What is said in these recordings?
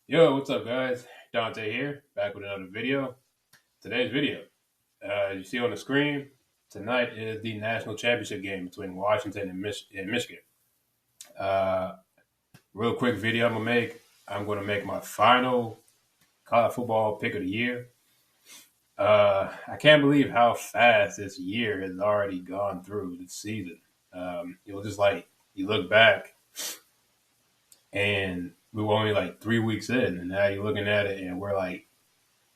Yo, what's up, guys? Dante here, back with another video. Today's video, as you see on the screen, tonight is the national championship game between Washington and Michigan. Uh, Real quick video I'm gonna make. I'm gonna make my final college football pick of the year. I can't believe how fast this year has already gone through this season. It was just like you look back and we were only like 3 weeks in, and now you're looking at it and we're at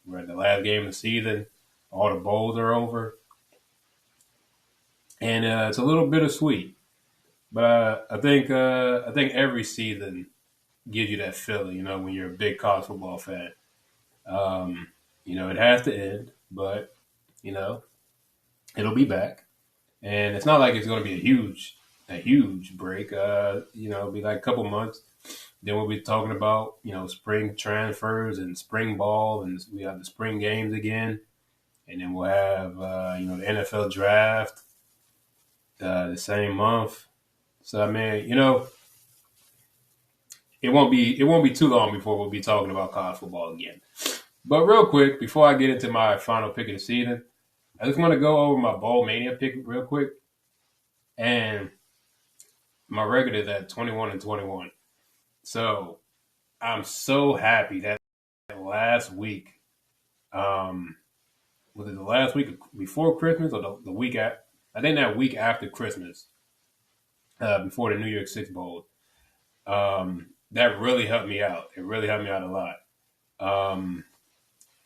the last game of the season. All the bowls are over, and it's a little bittersweet. But I think every season gives you that feeling, when you're a big college football fan. Um, it has to end, but you know, it'll be back, and it's not like it's going to be a huge break. It'll be like a couple months. Then we'll be talking about spring transfers and spring ball, and we have the spring games again, and then we'll have the NFL draft the same month. So I mean, it won't be too long before we'll be talking about college football again. But real quick, before I get into my final pick of the season, I just want to go over my Bowl Mania pick real quick. And my record is at 21-21. So I'm so happy that last week, was it the last week before Christmas or the week after? I think that week after Christmas, before the New Year's Six Bowl, that really helped me out. It really helped me out a lot. Um,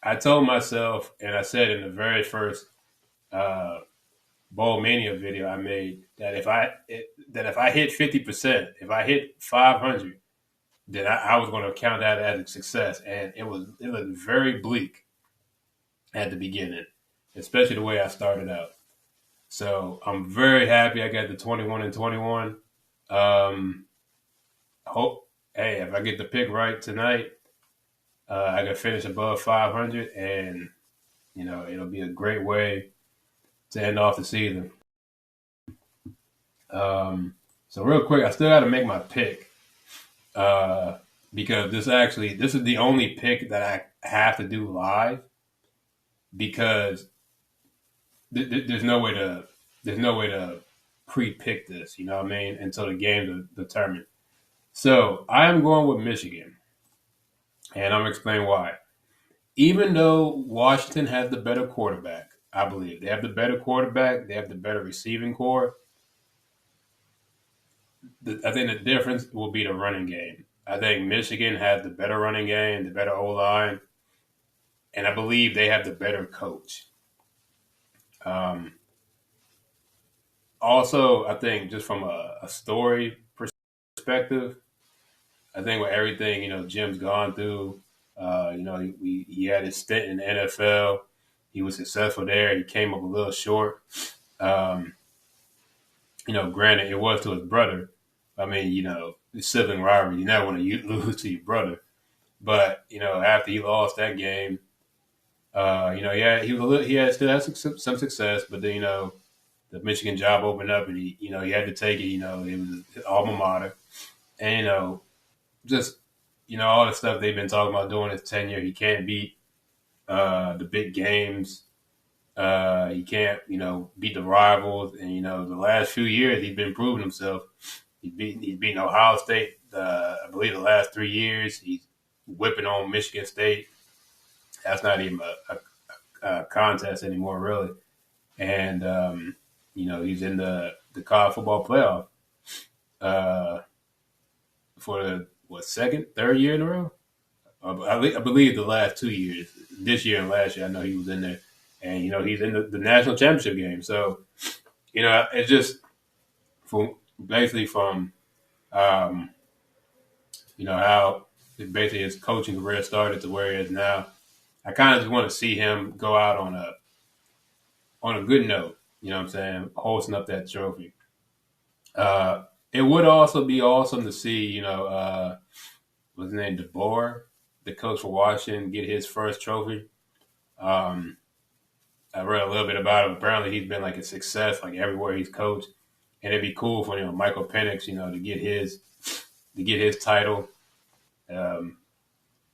I told myself, and I said in the very first uh, Bowl Mania video I made, that if I hit 50%, if I hit 500, then I was going to count that as a success. And it was very bleak at the beginning, especially the way I started out. So I'm very happy I got the 21-21. Um, Hope, hey, if I get the pick right tonight, I can finish above 500, and it'll be a great way to end off the season. So real quick, I still got to make my pick uh, because this is the only pick that I have to do live because there's no way to pre-pick this. You know what I mean? Until the games are determined. So I am going with Michigan, and I'm gonna explain why. Even though Washington has the better quarterback, I believe they have the better quarterback, they have the better receiving core. I think the difference will be the running game. I think Michigan has the better running game, the better O line, and I believe they have the better coach. Um, Also, I think just from a story perspective, I think with everything Jim's gone through, he had his stint in the NFL. He was successful there. He came up a little short. Um, Granted, it was to his brother. I mean, the sibling rivalry, you never want to lose to your brother. But after he lost that game, yeah, he had still had some success, but then the Michigan job opened up, and he had to take it. It was his alma mater, and just all the stuff they've been talking about doing his tenure. He can't beat the big games. He can't beat the rivals, and the last few years he's been proving himself. He's beaten Ohio State. I believe the last 3 years he's whipping on Michigan State. That's not even a contest anymore, really. And he's in the college football playoff uh, for the second, third year in a row. I believe the last 2 years, this year and last year, I know he was in there, and he's in the national championship game. So it's just from um, how basically his coaching career started to where he is now. I kind of just want to see him go out on a good note. You know what I'm saying? Hosting up that trophy. It would also be awesome to see, what's his name, DeBoer, the coach for Washington, get his first trophy. Um, I read a little bit about him. Apparently, he's been like a success, like everywhere he's coached, and it'd be cool for Michael Penix, to get his title. Um,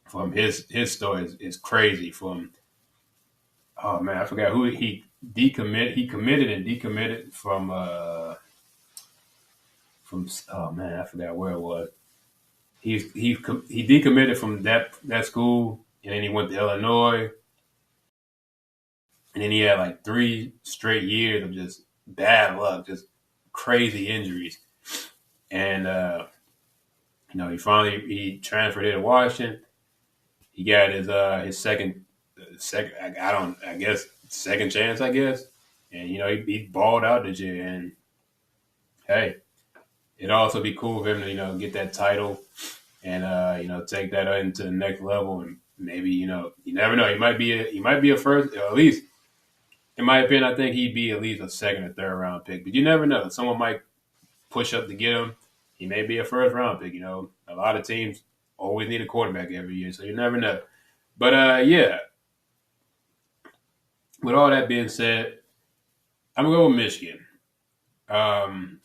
from his story is crazy. From oh man, I forgot who he decommitted. He committed and decommitted from oh man, I forgot where it was. He decommitted from that school, and then he went to Illinois, and then he had like 3 straight years of just bad luck, just crazy injuries, and he finally he transferred here to Washington. He got his second I guess second chance, I guess, and he balled out this year, and hey, it'd also be cool for him to get that title and take that into the next level, and maybe you never know, he might be a first, or at least in my opinion, I think he'd be at least a second or third round pick, but you never know, someone might push up to get him. He may be a first round pick. A lot of teams always need a quarterback every year, so you never know. But yeah, with all that being said, I'm gonna go with Michigan. Um,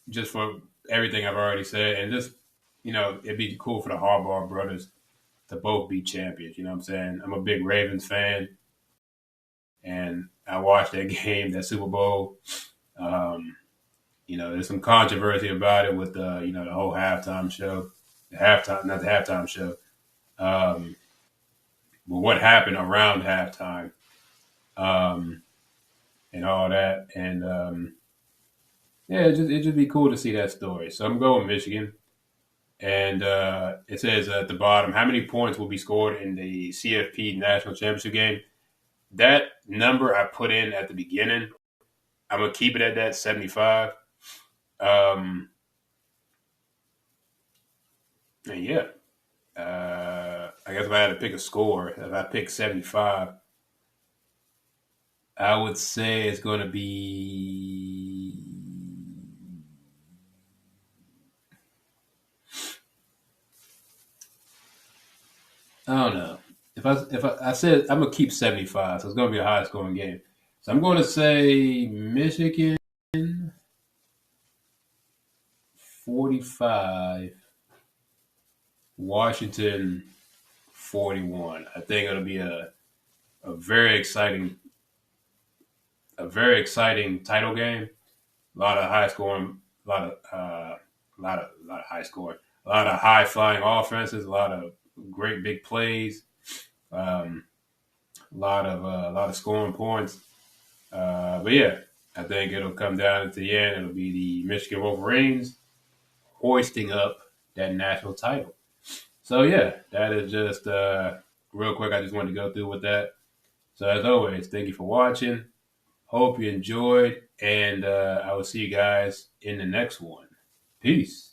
just for everything I've already said, and just it'd be cool for the Harbaugh brothers to both be champions. You know what I'm saying? I'm a big Ravens fan, and I watched that game, that Super Bowl. Um, there's some controversy about it with the whole halftime show, not the halftime show, um, but what happened around halftime, um, and all that, and yeah, it just be cool to see that story. So I'm going Michigan. And it says at the bottom, how many points will be scored in the CFP National Championship game? That number I put in at the beginning, I'm going to keep it at that, 75. And yeah, I guess if I had to pick a score, if I pick 75, I would say it's going to be I don't know. If I said I'm gonna keep 75, so it's gonna be a high scoring game. So I'm going to say Michigan 45, Washington 41. I think it'll be a very exciting title game. A lot of high scoring, a lot of high scoring, a lot of high flying offenses, a lot of great big plays, um, a lot of scoring points. But yeah, I think it'll come down at the end. It'll be the Michigan Wolverines hoisting up that national title. So yeah, that is just real quick. I just wanted to go through with that. So as always, thank you for watching. Hope you enjoyed, and I will see you guys in the next one. Peace.